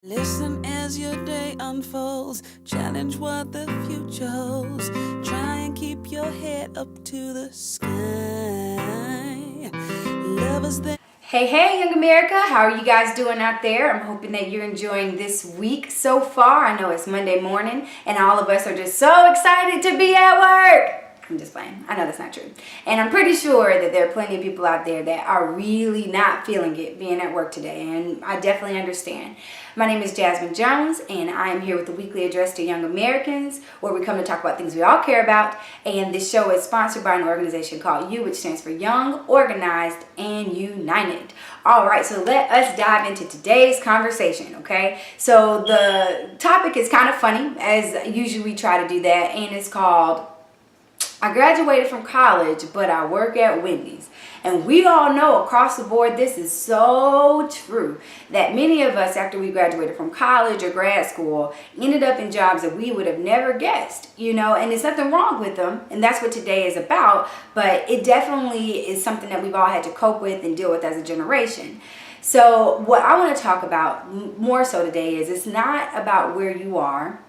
Listen as your day unfolds, challenge what the future holds, try and keep your head up to the sky. Love is there. Hey, Young America, how are you guys doing out there? I'm hoping that you're enjoying this week so far. I know it's Monday morning and all of us are just so excited to be at work. I'm just playing. I know that's not true. And I'm pretty sure that there are plenty of people out there that are really not feeling it being at work today. And I definitely understand. My name is Jasmin Jones, and I am here with the weekly address to Young Americans, where we come to talk about things we all care about. And this show is sponsored by an organization called YOU, which stands for Young, Organized, and United. All right, so let us dive into today's conversation, okay? So the topic is kind of funny, as usually we try to do that, and it's called I graduated from college, but I work at Wendy's. And we all know across the board, this is so true, that many of us, after we graduated from college or grad school, ended up in jobs that we would have never guessed, and there's nothing wrong with them. And that's what today is about. But it definitely is something that we've all had to cope with and deal with as a generation. So what I want to talk about more so today is it's not about where you are,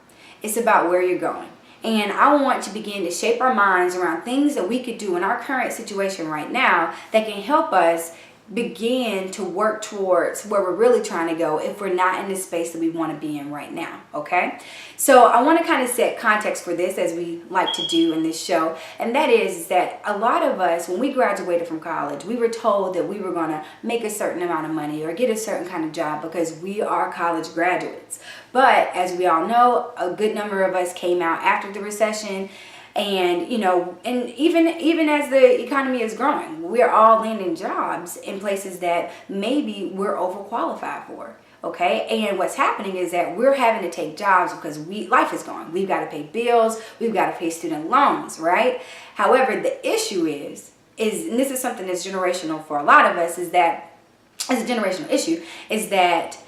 it's about where you're going. And I want to begin to shape our minds around things that we could do in our current situation right now that can help us begin to work towards where we're really trying to go if we're not in the space that we want to be in right now, okay? So I want to kind of set context for this, as we like to do in this show, and that is that a lot of us, when we graduated from college, we were told that we were going to make a certain amount of money or get a certain kind of job because we are college graduates. But as we all know, a good number of us came out after the recession. And, and even as the economy is growing, we're all landing jobs in places that maybe we're overqualified for. Okay. And what's happening is that we're having to take jobs because life is going. We've got to pay bills. We've got to pay student loans. Right. However, the issue is, and this is something that's generational for a lot of us, is that as a generational issue, is that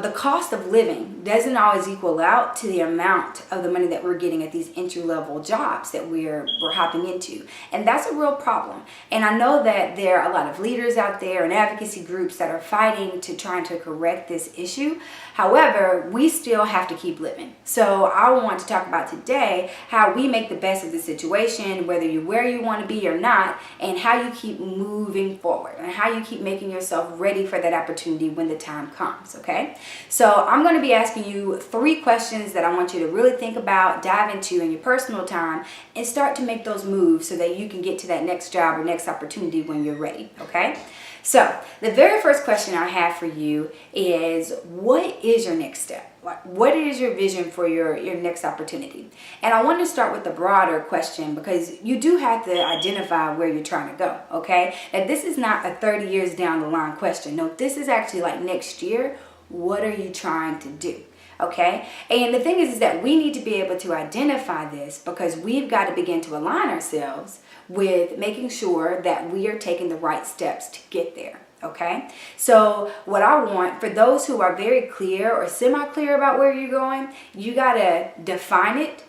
the cost of living doesn't always equal out to the amount of the money that we're getting at these entry-level jobs that we're hopping into. And that's a real problem. And I know that there are a lot of leaders out there and advocacy groups that are fighting to trying to correct this issue. However, we still have to keep living. So I want to talk about today how we make the best of the situation, whether you're where you want to be or not, and how you keep moving forward and how you keep making yourself ready for that opportunity when the time comes, okay? So I'm going to be asking you 3 questions that I want you to really think about, dive into in your personal time, and start to make those moves so that you can get to that next job or next opportunity when you're ready, okay? So the very first question I have for you is, what is your next step? What is your vision for your next opportunity? And I want to start with the broader question because you do have to identify where you're trying to go, okay? And this is not a 30 years down the line question. No, this is actually like next year. What are you trying to do? Okay. And the thing is that we need to be able to identify this because we've got to begin to align ourselves with making sure that we are taking the right steps to get there. Okay. So what I want for those who are very clear or semi-clear about where you're going, you got to define it.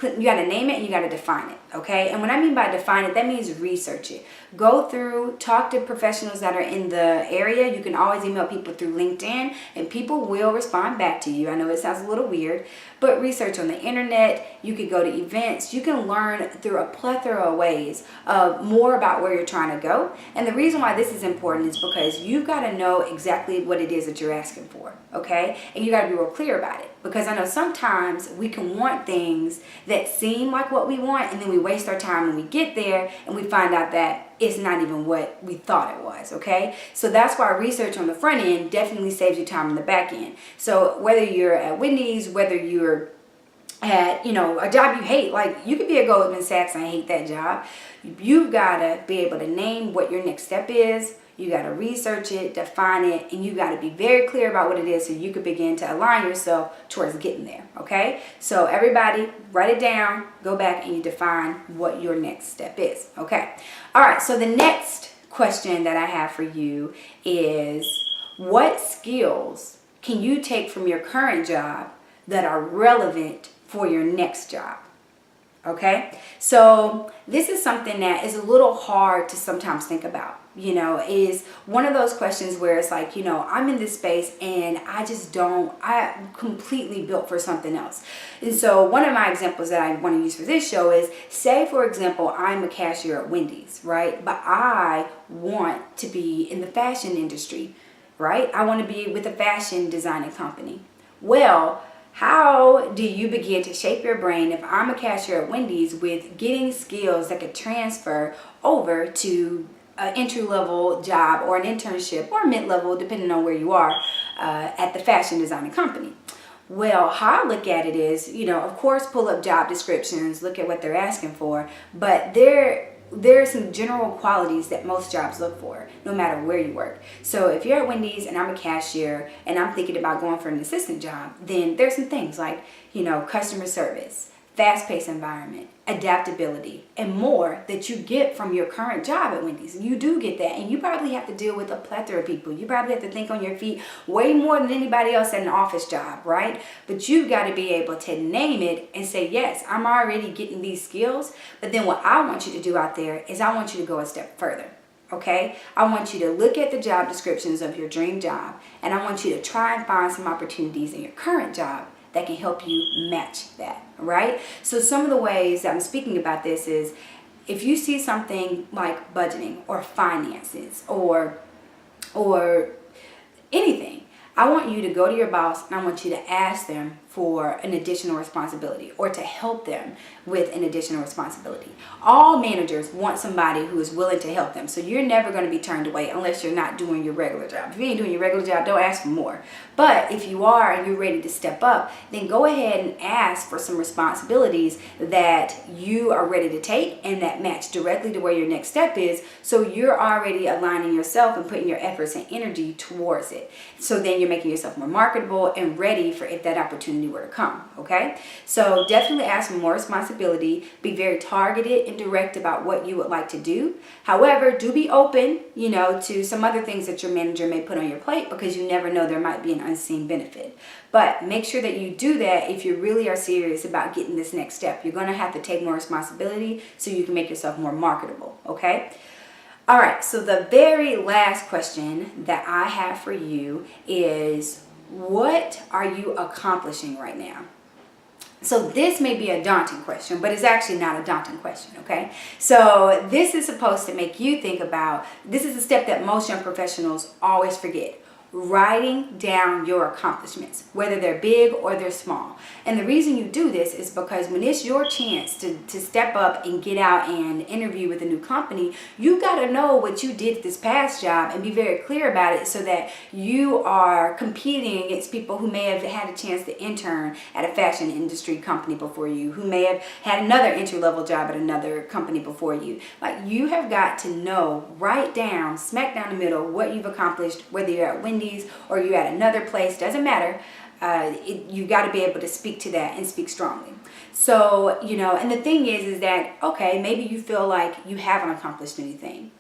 You got to name it and you got to define it. Okay. And what I mean by define it, that means research it. Go through, talk to professionals that are in the area. You can always email people through LinkedIn and people will respond back to you. I know it sounds a little weird, but research on the internet. You could go to events. You can learn through a plethora of ways more about where you're trying to go. And the reason why this is important is because you've got to know exactly what it is that you're asking for. Okay. And you got to be real clear about it because I know sometimes we can want things that seem like what we want and then we waste our time when we get there and we find out that it's not even what we thought it was, okay? So that's why research on the front end definitely saves you time on the back end. So whether you're at Wendy's, whether you're at, a job you hate, like you could be at Goldman Sachs and hate that job. You've got to be able to name what your next step is. You got to research it, define it, and you got to be very clear about what it is so you could begin to align yourself towards getting there, okay? So everybody, write it down, go back, and you define what your next step is, okay? All right, so the next question that I have for you is, what skills can you take from your current job that are relevant for your next job? Okay, so this is something that is a little hard to sometimes think about. is one of those questions where it's like, I'm in this space and I'm completely built for something else. And so one of my examples that I want to use for this show is, say, for example, I'm a cashier at Wendy's, right? But I want to be in the fashion industry, right? I want to be with a fashion designing company. Well, how do you begin to shape your brain if I'm a cashier at Wendy's with getting skills that could transfer over to an entry-level job or an internship or mid-level, depending on where you are, at the fashion designing company? Well, how I look at it is, of course, pull up job descriptions, look at what they're asking for, but there are some general qualities that most jobs look for, no matter where you work. So if you're at Wendy's and I'm a cashier and I'm thinking about going for an assistant job, then there's some things like, customer service, fast-paced environment, adaptability, and more that you get from your current job at Wendy's. You do get that, and you probably have to deal with a plethora of people. You probably have to think on your feet way more than anybody else at an office job, right? But you've got to be able to name it and say, yes, I'm already getting these skills, but then what I want you to do out there is I want you to go a step further. Okay? I want you to look at the job descriptions of your dream job, and I want you to try and find some opportunities in your current job that can help you match that, right? So some of the ways that I'm speaking about this is, if you see something like budgeting or finances or anything, I want you to go to your boss and I want you to ask them for an additional responsibility or to help them with an additional responsibility. All managers want somebody who is willing to help them. So you're never going to be turned away unless you're not doing your regular job. If you ain't doing your regular job, don't ask for more. But if you are and you're ready to step up, then go ahead and ask for some responsibilities that you are ready to take and that match directly to where your next step is. So you're already aligning yourself and putting your efforts and energy towards it. So then you're making yourself more marketable and ready for if that opportunity were to come, okay? So definitely ask for more responsibility. Be very targeted and direct about what you would like to do. However, do be open, to some other things that your manager may put on your plate, because you never know, there might be an unseen benefit. But make sure that you do that if you really are serious about getting this next step. You're going to have to take more responsibility so you can make yourself more marketable, okay? All right, so the very last question that I have for you is, what are you accomplishing right now? So this may be a daunting question, but it's actually not a daunting question, okay? So this is supposed to make you think about, this is a step that most young professionals always forget. Writing down your accomplishments, whether they're big or they're small. And the reason you do this is because when it's your chance to step up and get out and interview with a new company, you got to know what you did this past job and be very clear about it, so that you are competing against people who may have had a chance to intern at a fashion industry company before you, who may have had another entry-level job at another company before you. Like, you have got to know, write down, smack down the middle, what you've accomplished, whether you're at Wendy's or you're at another place, doesn't matter. You got to be able to speak to that and speak strongly. So, and the thing is that, okay, maybe you feel like you haven't accomplished anything.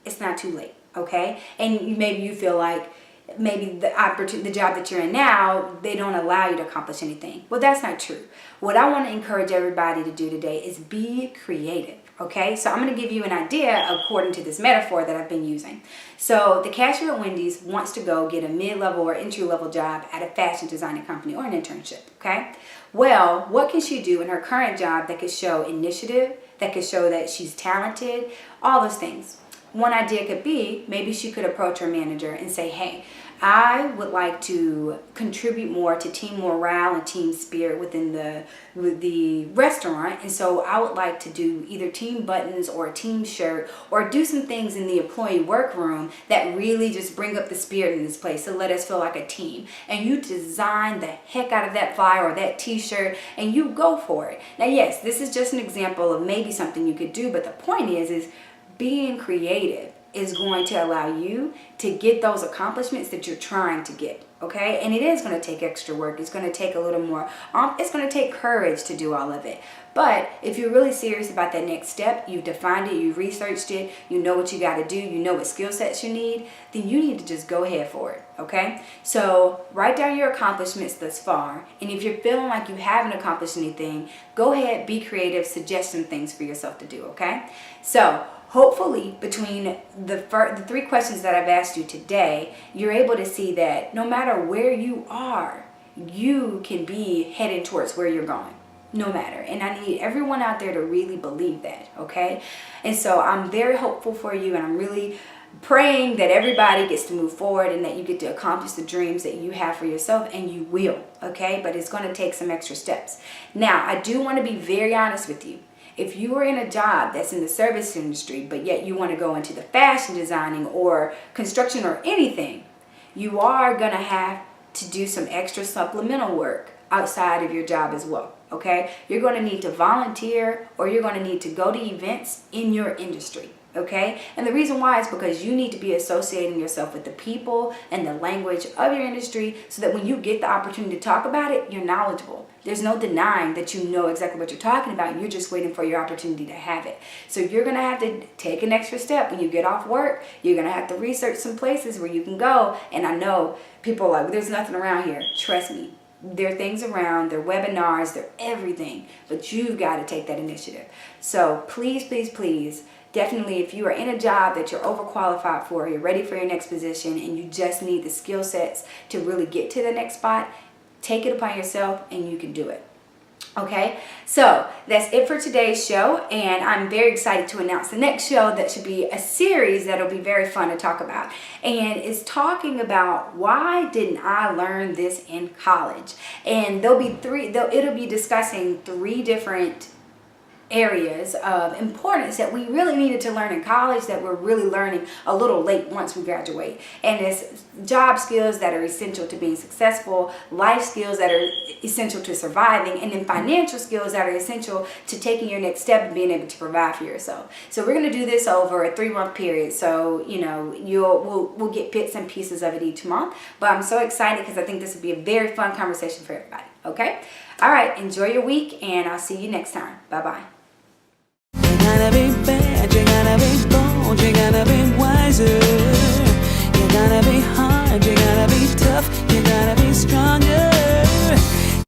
It's not too late, okay? And maybe you feel like maybe the job that you're in now, they don't allow you to accomplish anything. Well, that's not true. What I want to encourage everybody to do today is be creative. Okay, so I'm going to give you an idea according to this metaphor that I've been using. So the cashier at Wendy's wants to go get a mid-level or entry-level job at a fashion designing company or an internship, okay? Well, what can she do in her current job that could show initiative, that could show that she's talented, all those things? One idea could be, maybe she could approach her manager and say, hey, I would like to contribute more to team morale and team spirit within the restaurant, and so I would like to do either team buttons or a team shirt, or do some things in the employee workroom that really just bring up the spirit in this place to let us feel like a team. And you design the heck out of that flyer or that t-shirt and you go for it. Now, yes, this is just an example of maybe something you could do, but the point is being creative is going to allow you to get those accomplishments that you're trying to get, okay? And it is going to take extra work. It's going to take a little more, it's going to take courage to do all of it. But if you're really serious about that next step, you've defined it, you've researched it, you know what you got to do, you know what skill sets you need, then you need to just go ahead for it, okay? So write down your accomplishments thus far, and if you're feeling like you haven't accomplished anything, go ahead, be creative, suggest some things for yourself to do, okay? So hopefully between the 3 questions that I've asked you today, you're able to see that no matter where you are, you can be heading towards where you're going. No matter. And I need everyone out there to really believe that, okay? And so I'm very hopeful for you, and I'm really praying that everybody gets to move forward and that you get to accomplish the dreams that you have for yourself, and you will, okay? But it's going to take some extra steps. Now, I do want to be very honest with you. If you are in a job that's in the service industry, but yet you want to go into the fashion designing or construction or anything, you are going to have to do some extra supplemental work outside of your job as well, okay? You're going to need to volunteer, or you're going to need to go to events in your industry, okay? And the reason why is because you need to be associating yourself with the people and the language of your industry, so that when you get the opportunity to talk about it, you're knowledgeable. There's no denying that you know exactly what you're talking about. You're just waiting for your opportunity to have it. So you're going to have to take an extra step. When you get off work, you're going to have to research some places where you can go. And I know people are like, well, there's nothing around here. Trust me. There are things around, there are webinars, there are everything, but you've got to take that initiative. So please, please, please, definitely, if you are in a job that you're overqualified for, you're ready for your next position, and you just need the skill sets to really get to the next spot, take it upon yourself and you can do it. Okay, so that's it for today's show, and I'm very excited to announce the next show that should be a series that'll be very fun to talk about, and it's talking about why didn't I learn this in college. And it'll be discussing 3 different areas of importance that we really needed to learn in college that we're really learning a little late once we graduate. And it's job skills that are essential to being successful, life skills that are essential to surviving, and then financial skills that are essential to taking your next step and being able to provide for yourself. So we're going to do this over a 3-month period. So, you know, we'll get bits and pieces of it each month. But I'm so excited because I think this will be a very fun conversation for everybody. Okay? All right. Enjoy your week, and I'll see you next time. Bye-bye. You gotta be bad, you gotta be bold, you gotta be wiser. You gotta be hard, you